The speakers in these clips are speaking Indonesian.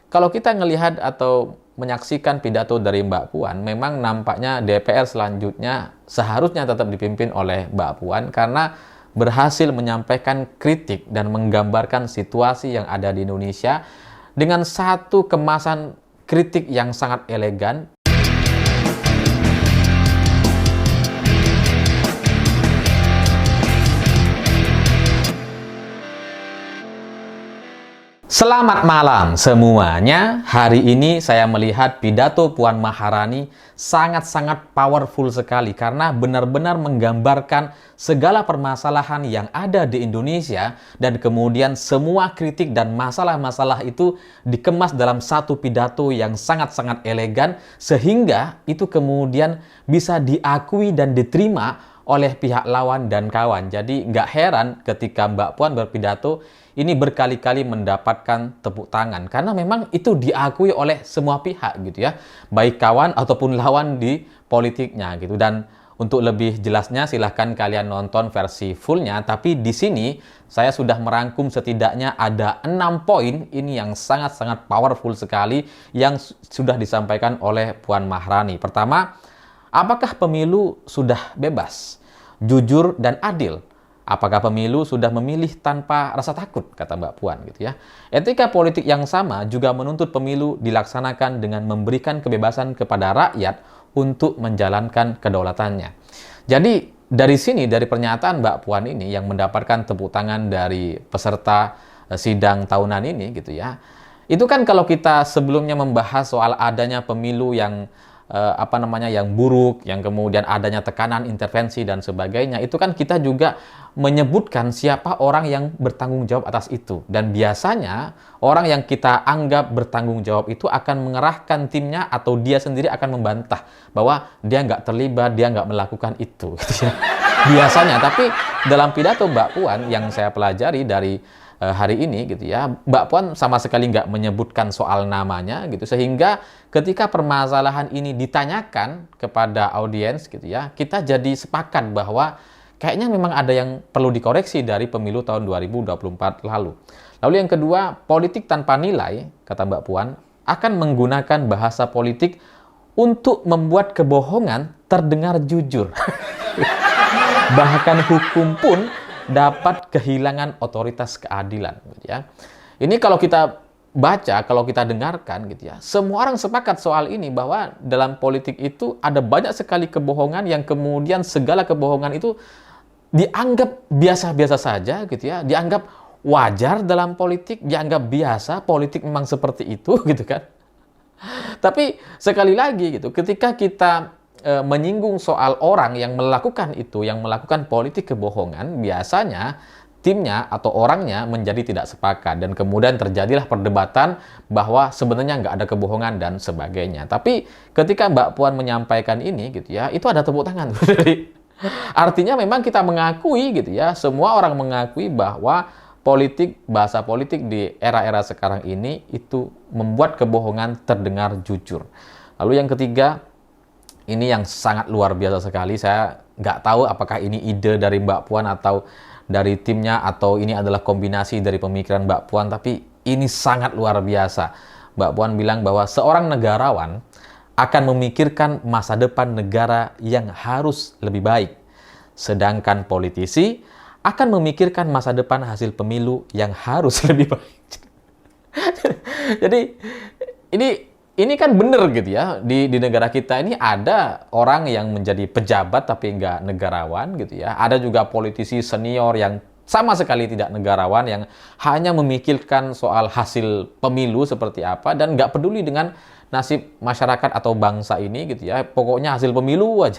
kalau kita ngelihat atau menyaksikan pidato dari Mbak Puan, memang nampaknya DPR selanjutnya seharusnya tetap dipimpin oleh Mbak Puan karena berhasil menyampaikan kritik dan menggambarkan situasi yang ada di Indonesia dengan satu kemasan kritik yang sangat elegan. Selamat malam semuanya. Hari ini saya melihat pidato Puan Maharani sangat-sangat powerful sekali karena benar-benar menggambarkan segala permasalahan yang ada di Indonesia dan kemudian semua kritik dan masalah-masalah itu dikemas dalam satu pidato yang sangat-sangat elegan sehingga itu kemudian bisa diakui dan diterima oleh pihak lawan dan kawan. Jadi nggak heran ketika Mbak Puan berpidato ini berkali-kali mendapatkan tepuk tangan karena memang itu diakui oleh semua pihak gitu ya, baik kawan ataupun lawan di politiknya gitu. Dan untuk lebih jelasnya silahkan kalian nonton versi fullnya, tapi di sini saya sudah merangkum setidaknya ada 6 poin ini yang sangat-sangat powerful sekali yang sudah disampaikan oleh Puan Maharani. Pertama, apakah pemilu sudah bebas, jujur dan adil? Apakah pemilu sudah memilih tanpa rasa takut, kata Mbak Puan gitu ya. Etika politik yang sama juga menuntut pemilu dilaksanakan dengan memberikan kebebasan kepada rakyat untuk menjalankan kedaulatannya. Jadi dari sini, dari pernyataan Mbak Puan ini yang mendapatkan tepuk tangan dari peserta sidang tahunan ini gitu ya. Itu kan kalau kita sebelumnya membahas soal adanya pemilu yang yang buruk, yang kemudian adanya tekanan, intervensi dan sebagainya, itu kan kita juga menyebutkan siapa orang yang bertanggung jawab atas itu. Dan biasanya orang yang kita anggap bertanggung jawab itu akan mengerahkan timnya atau dia sendiri akan membantah bahwa dia nggak terlibat, dia nggak melakukan itu. Gitu ya. Biasanya, tapi dalam pidato Mbak Puan yang saya pelajari dari hari ini gitu ya, Mbak Puan sama sekali nggak menyebutkan soal namanya gitu, sehingga ketika permasalahan ini ditanyakan kepada audiens gitu ya, kita jadi sepakat bahwa kayaknya memang ada yang perlu dikoreksi dari pemilu tahun 2024 lalu. Lalu yang kedua, politik tanpa nilai, kata Mbak Puan, akan menggunakan bahasa politik untuk membuat kebohongan terdengar jujur. Bahkan hukum pun dapat kehilangan otoritas keadilan gitu ya. Ini kalau kita baca, kalau kita dengarkan gitu ya, semua orang sepakat soal ini bahwa dalam politik itu ada banyak sekali kebohongan yang kemudian segala kebohongan itu dianggap biasa-biasa saja gitu ya, dianggap wajar dalam politik, dianggap biasa, politik memang seperti itu gitu kan. Tapi sekali lagi gitu, ketika kita menyinggung soal orang yang melakukan itu, yang melakukan politik kebohongan, biasanya timnya atau orangnya menjadi tidak sepakat dan kemudian terjadilah perdebatan bahwa sebenarnya nggak ada kebohongan dan sebagainya. Tapi ketika Mbak Puan menyampaikan ini gitu ya, itu ada tepuk tangan. Artinya memang kita mengakui gitu ya, semua orang mengakui bahwa politik, bahasa politik di era-era sekarang ini itu membuat kebohongan terdengar jujur. Lalu yang ketiga, ini yang sangat luar biasa sekali. Saya nggak tahu apakah ini ide dari Mbak Puan atau dari timnya atau ini adalah kombinasi dari pemikiran Mbak Puan, tapi ini sangat luar biasa. Mbak Puan bilang bahwa seorang negarawan akan memikirkan masa depan negara yang harus lebih baik. Sedangkan politisi akan memikirkan masa depan hasil pemilu yang harus lebih baik. Jadi ini kan benar gitu ya, di negara kita ini ada orang yang menjadi pejabat tapi nggak negarawan gitu ya. Ada juga politisi senior yang sama sekali tidak negarawan, yang hanya memikirkan soal hasil pemilu seperti apa dan nggak peduli dengan nasib masyarakat atau bangsa ini gitu ya. Pokoknya hasil pemilu aja.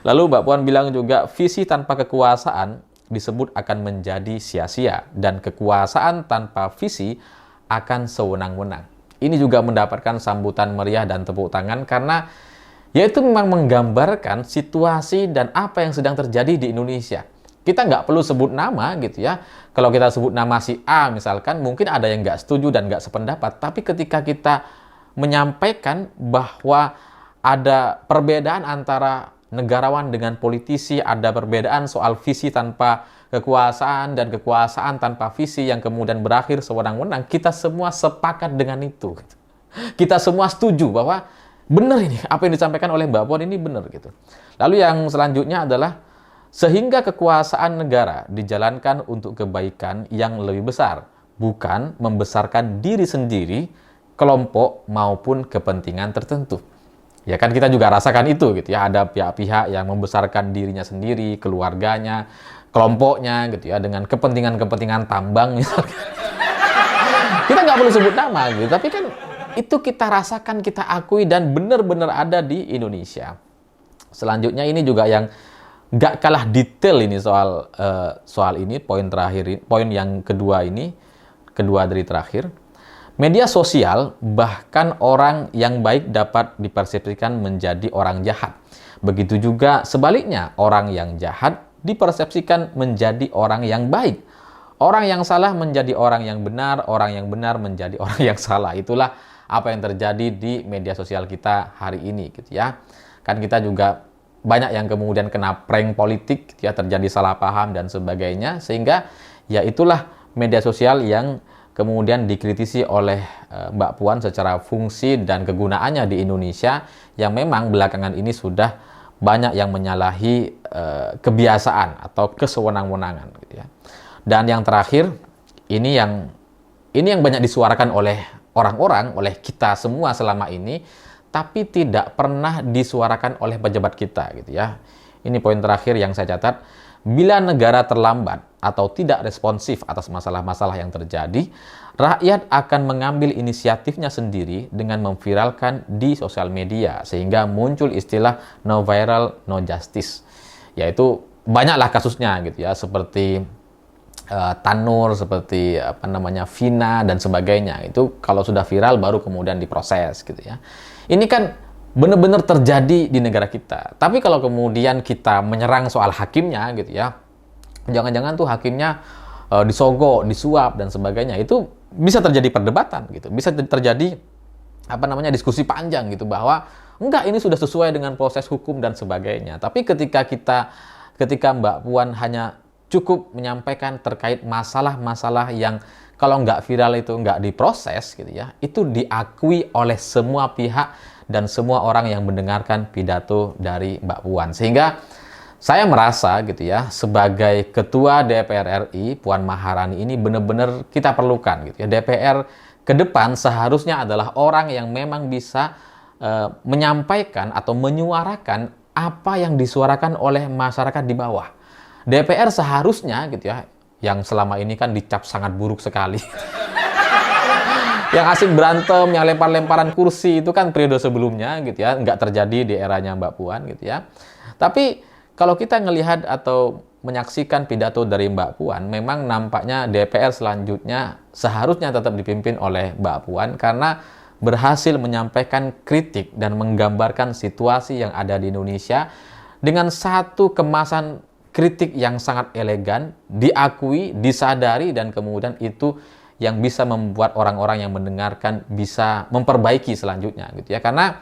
Lalu Mbak Puan bilang juga visi tanpa kekuasaan disebut akan menjadi sia-sia dan kekuasaan tanpa visi akan sewenang-wenang. Ini juga mendapatkan sambutan meriah dan tepuk tangan karena yaitu memang menggambarkan situasi dan apa yang sedang terjadi di Indonesia. Kita nggak perlu sebut nama gitu ya. Kalau kita sebut nama si A misalkan, mungkin ada yang nggak setuju dan nggak sependapat. Tapi ketika kita menyampaikan bahwa ada perbedaan antara negarawan dengan politisi, ada perbedaan soal visi tanpa kekuasaan dan kekuasaan tanpa visi yang kemudian berakhir sewenang-wenang, kita semua sepakat dengan itu. Kita semua setuju bahwa benar ini, apa yang disampaikan oleh Mbak Puan ini benar gitu. Lalu yang selanjutnya adalah sehingga kekuasaan negara dijalankan untuk kebaikan yang lebih besar, bukan membesarkan diri sendiri, kelompok maupun kepentingan tertentu. Ya kan kita juga rasakan itu gitu ya, ada pihak-pihak yang membesarkan dirinya sendiri, keluarganya, kelompoknya gitu ya, dengan kepentingan-kepentingan tambang misalnya. Kita nggak perlu sebut nama gitu, tapi kan itu kita rasakan, kita akui dan benar-benar ada di Indonesia. Selanjutnya ini juga yang nggak kalah detail ini soal ini, poin yang kedua ini, kedua dari terakhir. Media sosial, bahkan orang yang baik dapat dipersepsikan menjadi orang jahat. Begitu juga sebaliknya, orang yang jahat dipersepsikan menjadi orang yang baik. Orang yang salah menjadi orang yang benar, orang yang benar menjadi orang yang salah. Itulah apa yang terjadi di media sosial kita hari ini gitu ya. Kan kita juga banyak yang kemudian kena prank politik gitu ya, terjadi salah paham dan sebagainya, sehingga ya itulah media sosial yang kemudian dikritisi oleh Mbak Puan secara fungsi dan kegunaannya di Indonesia, yang memang belakangan ini sudah banyak yang menyalahi kebiasaan atau kesewenang-wenangan gitu ya. Dan yang terakhir, ini yang banyak disuarakan oleh orang-orang, oleh kita semua selama ini, tapi tidak pernah disuarakan oleh pejabat kita gitu ya. Ini poin terakhir yang saya catat. Bila negara terlambat atau tidak responsif atas masalah-masalah yang terjadi, rakyat akan mengambil inisiatifnya sendiri dengan memviralkan di sosial media, sehingga muncul istilah no viral, no justice. Yaitu banyaklah kasusnya gitu ya, seperti Tanur, seperti Vina dan sebagainya. Itu kalau sudah viral baru kemudian diproses gitu ya. Ini kan benar-benar terjadi di negara kita. Tapi kalau kemudian kita menyerang soal hakimnya gitu ya, jangan-jangan tuh hakimnya disogok, disuap dan sebagainya, itu bisa terjadi perdebatan gitu. Bisa terjadi diskusi panjang gitu, bahwa enggak, ini sudah sesuai dengan proses hukum dan sebagainya. Tapi ketika Mbak Puan hanya cukup menyampaikan terkait masalah-masalah yang kalau nggak viral itu nggak diproses gitu ya, itu diakui oleh semua pihak dan semua orang yang mendengarkan pidato dari Mbak Puan. Sehingga saya merasa gitu ya, sebagai Ketua DPR RI, Puan Maharani ini benar-benar kita perlukan gitu ya. DPR ke depan seharusnya adalah orang yang memang bisa menyampaikan atau menyuarakan apa yang disuarakan oleh masyarakat di bawah. DPR seharusnya gitu ya, yang selama ini kan dicap sangat buruk sekali. Yang asik berantem, yang lempar-lemparan kursi itu kan periode sebelumnya gitu ya, nggak terjadi di eranya Mbak Puan gitu ya. Tapi kalau kita ngelihat atau menyaksikan pidato dari Mbak Puan, memang nampaknya DPR selanjutnya seharusnya tetap dipimpin oleh Mbak Puan, karena berhasil menyampaikan kritik dan menggambarkan situasi yang ada di Indonesia dengan satu kemasan kritik yang sangat elegan, diakui, disadari, dan kemudian itu yang bisa membuat orang-orang yang mendengarkan bisa memperbaiki selanjutnya gitu ya. Karena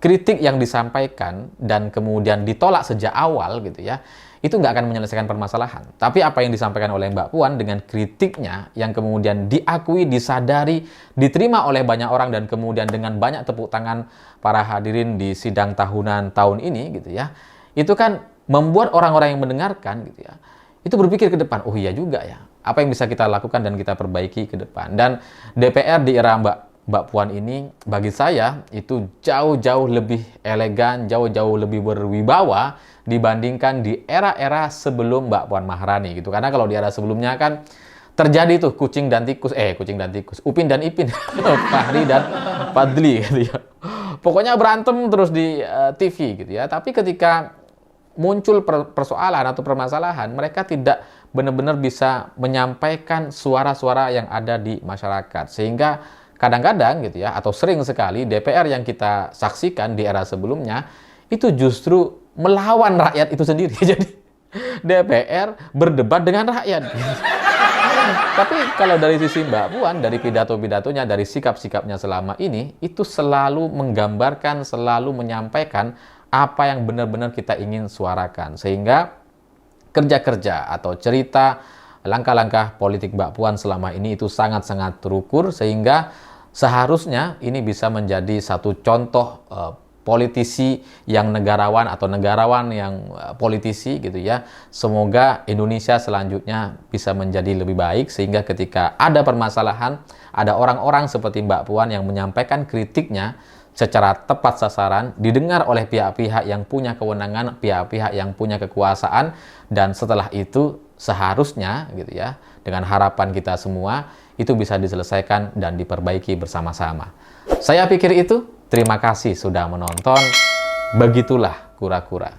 kritik yang disampaikan dan kemudian ditolak sejak awal gitu ya, itu nggak akan menyelesaikan permasalahan. Tapi apa yang disampaikan oleh Mbak Puan dengan kritiknya yang kemudian diakui, disadari, diterima oleh banyak orang, dan kemudian dengan banyak tepuk tangan para hadirin di sidang tahunan tahun ini gitu ya, itu kan membuat orang-orang yang mendengarkan gitu ya, itu berpikir ke depan, oh iya juga ya, apa yang bisa kita lakukan dan kita perbaiki ke depan. Dan DPR di era Mbak Puan ini bagi saya itu jauh-jauh lebih elegan, jauh-jauh lebih berwibawa dibandingkan di era-era sebelum Mbak Puan Maharani gitu. Karena kalau di era sebelumnya kan terjadi tuh kucing dan tikus, Upin dan Ipin, Fahri dan Fadli gitu ya. Pokoknya berantem terus di TV gitu ya. Tapi ketika muncul persoalan atau permasalahan, mereka tidak benar-benar bisa menyampaikan suara-suara yang ada di masyarakat. Sehingga kadang-kadang gitu ya, atau sering sekali DPR yang kita saksikan di era sebelumnya itu justru melawan rakyat itu sendiri. Jadi DPR berdebat dengan rakyat. Tapi kalau dari sisi Mbak Puan, dari pidato-pidatonya, dari sikap-sikapnya selama ini, itu selalu menggambarkan, selalu menyampaikan apa yang benar-benar kita ingin suarakan. Sehingga kerja-kerja atau cerita langkah-langkah politik Mbak Puan selama ini itu sangat-sangat terukur, sehingga seharusnya ini bisa menjadi satu contoh politisi yang negarawan atau negarawan yang politisi gitu ya. Semoga Indonesia selanjutnya bisa menjadi lebih baik, sehingga ketika ada permasalahan, ada orang-orang seperti Mbak Puan yang menyampaikan kritiknya secara tepat sasaran, didengar oleh pihak-pihak yang punya kewenangan, pihak-pihak yang punya kekuasaan, dan setelah itu seharusnya gitu ya, dengan harapan kita semua itu bisa diselesaikan dan diperbaiki bersama-sama. Saya pikir itu. Terima kasih sudah menonton. Begitulah kura-kura.